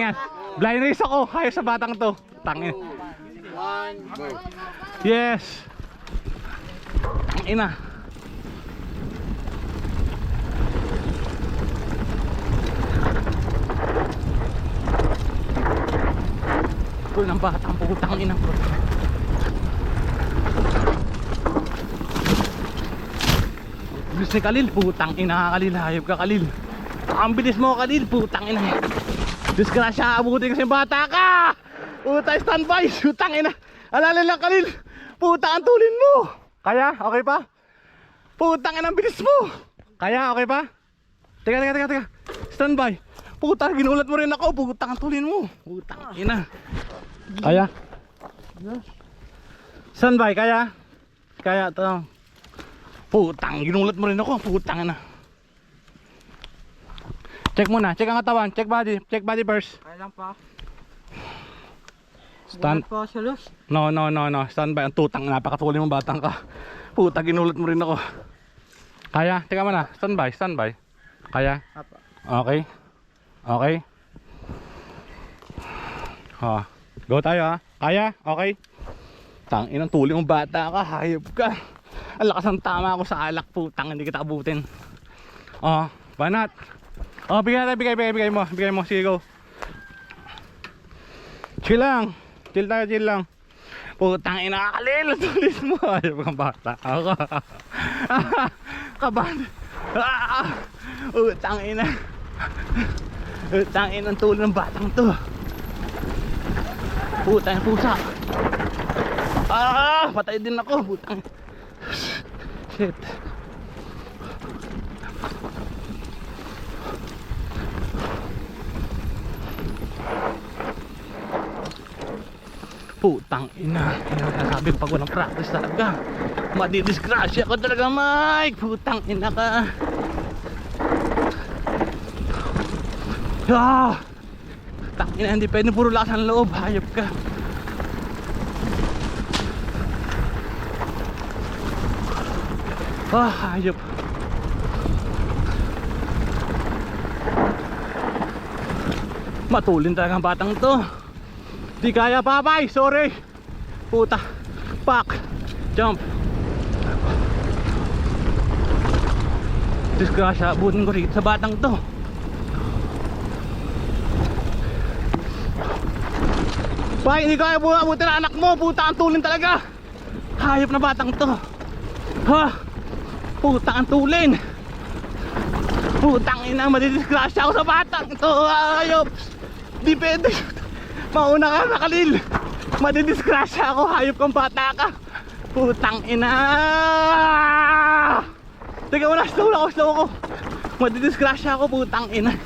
yan. Blind race ako. Hayo sa batang to. Tangin. 1, go. Yes. Ina. Cool ng batang putang ina bro. Bilis ni Khalil, putang ina Khalil, hayop ka Khalil. Ang bilis mo Khalil, putang ina. Disgrasya, abutin kasi bata ka. Puta, standby, putang ina. Alala lang Khalil, puta ang tulin mo. Kaya, okay pa? Putang ina, ang bilis mo. Kaya, okay pa? Teka. Standby. Puta, ginulat mo rin ako, putang ang tulin mo. Putang ina. Kaya? Standby, kaya? Kaya to. Putang, ginulat mo rin ako, putang ina. Check muna, check ang katawan, check body first. Kaya lang pa. Stand. Pa sa los. No, standby, ang tutang, napakatuli mong batang ka. Puta, ginulat mo rin ako. Kaya, teka muna, standby. Kaya? Okay. Okay. Ha. Go tayo ha. Kaya? Okay. Tangin ang tuli mong bata ka, hayop ka. Ang lakas ng tama ako sa alak, putang, hindi kita abutin. Oh, banat. Oh, bigay mo, sige go. Chill lang. Chill lang. Putang ina, Khalil, tulis mo. Hayop kang bata. Ako. Kaban. Putang ina. Putang ina ang tuli ng batang to. Putang pusa. Patay din ako, putang. Shit. Putang ina. Sabi pag walang practice talaga, madidisgrasya ko talaga, Mike. Putang ina ka. Putang ina, hindi pwede puro lakas ang loob. Hayop ka. Hayop. Matulin talaga ang batang to. Di kaya papay, sorry. Puta. Pak. Jump. Disgrasya, abutin ko rito sa batang to. Pay, hindi kaya abutin ang anak mo. Puta, ang tulin talaga. Hayop na batang to. Puta, ang tulin. Putang ina, madidisgrasya ako sa batang to. Hayop. Di pwede. Mauna ka na Khalil. Madidisgrasya ako, hayop kang bata ka. Putang ina. Teka muna, slow ako. Madidisgrasya ako, putang ina.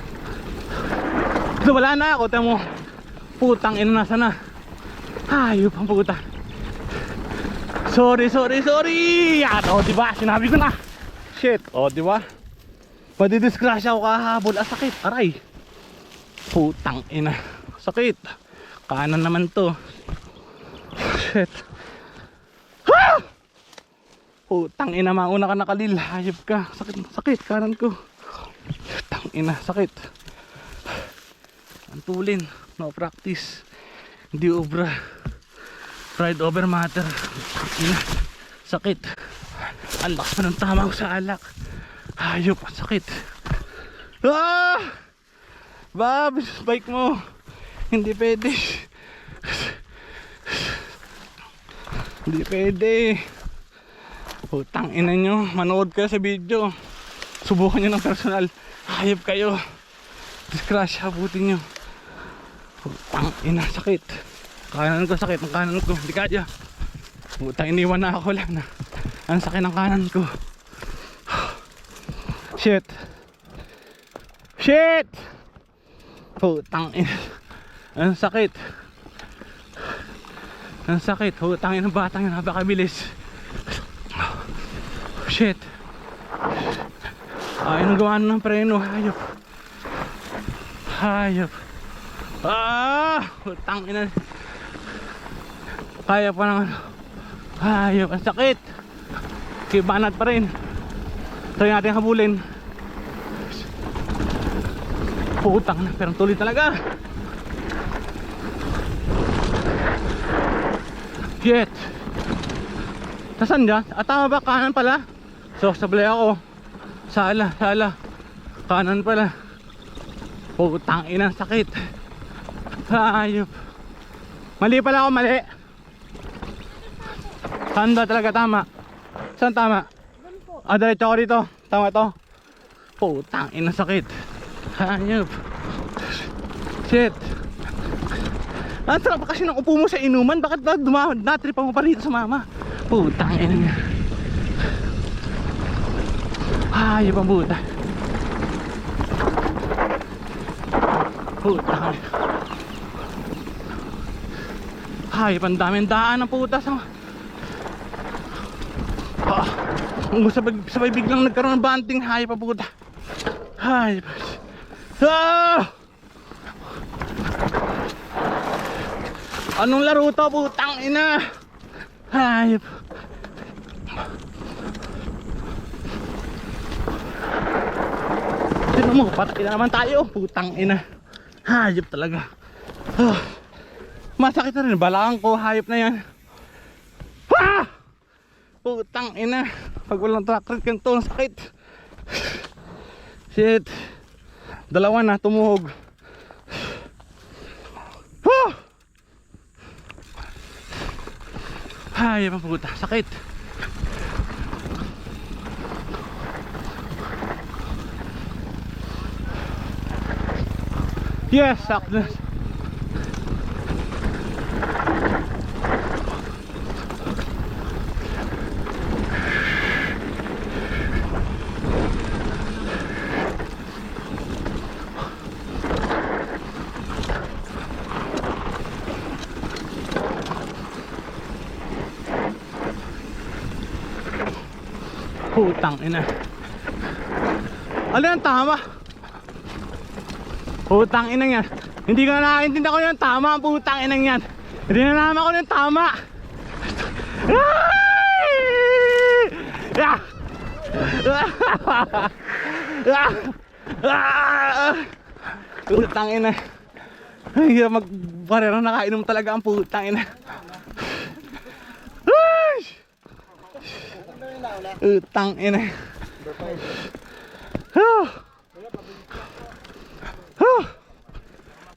So wala na ako, tamo. Putang ina, nasa na. Hayop ang puta. Sorry. Yan, diba, sinabi ko na. Shit, diba. Madidisgrasya ako kahabol, sakit, aray. Putang ina, sakit. Kanan naman to. Shit. Putang ina, mauna ka na Khalil. Hayop ka. Sakit kanan ko. Putang ina, sakit. Ang tulin. No practice. Hindi obra. Pride over matter. Ina. Sakit. Ang lakas pa ng tama ko sa alak. Hayop, sakit. Babs, bike mo. Hindi pwede. Hindi pwede. Putang ina nyo, manood kayo sa video. Subukan nyo ng personal. Hayop kayo. Disgrasya, abutin nyo. Putang ina, sakit. Kanan ko sakit, ang kanan ko. Hindi kaya. Putang, iniwan na ako lang na. Ang sakit ng kanan ko. Shit. Putang ina. Ang sakit. Putang ina ng batang yun, napakabilis. Shit. Anong gawa ng preno, hayop. Putang ina. Kaya pa naman. Hayop, ang sakit. Kibanat pa rin. Try natin habulin. Putang na, pero tuloy talaga. Shit. Nasaan dyan? Ah, tama ba? Kanan pala? So, sablay ako. Sala. Kanan pala. Putang ina, sakit. Ayop. Mali pala ako, mali. Saan ba talaga tama? Saan tama? Ah, diretso ako dito. Tama to. Putang ina, sakit. Ayop. Shit. Ang sarap kasi ng upo mo sa inuman. Bakit natripa mo pa rito sa mama? Putang ina niya. Ayop ang puta. Putang ina. Ayop, ang daming daan ng puta sa... sabay biglang nagkaroon ng banting. Hayop ang puta. Hayop. Anong laro to, putang ina? Hayop. Sino mo, patay na naman tayo. Putang ina. Hayop talaga. Masakit na rin, balaan ko. Hayop na yan. Putang ina. Pag walang track record ganito, ang sakit. Shit. Dalawa na, tumuhog. Ay, puta, sakit. Yes, sakit. Putang ina. Ano yung tama? Putang ina yan. Hindi ko na nakaintindi ko yung tama. Putang ina yan. Hindi na naman ako yung tama. Putang ina. Ay, magparero nakainom talaga ang putang ina. Utang ina. Huh.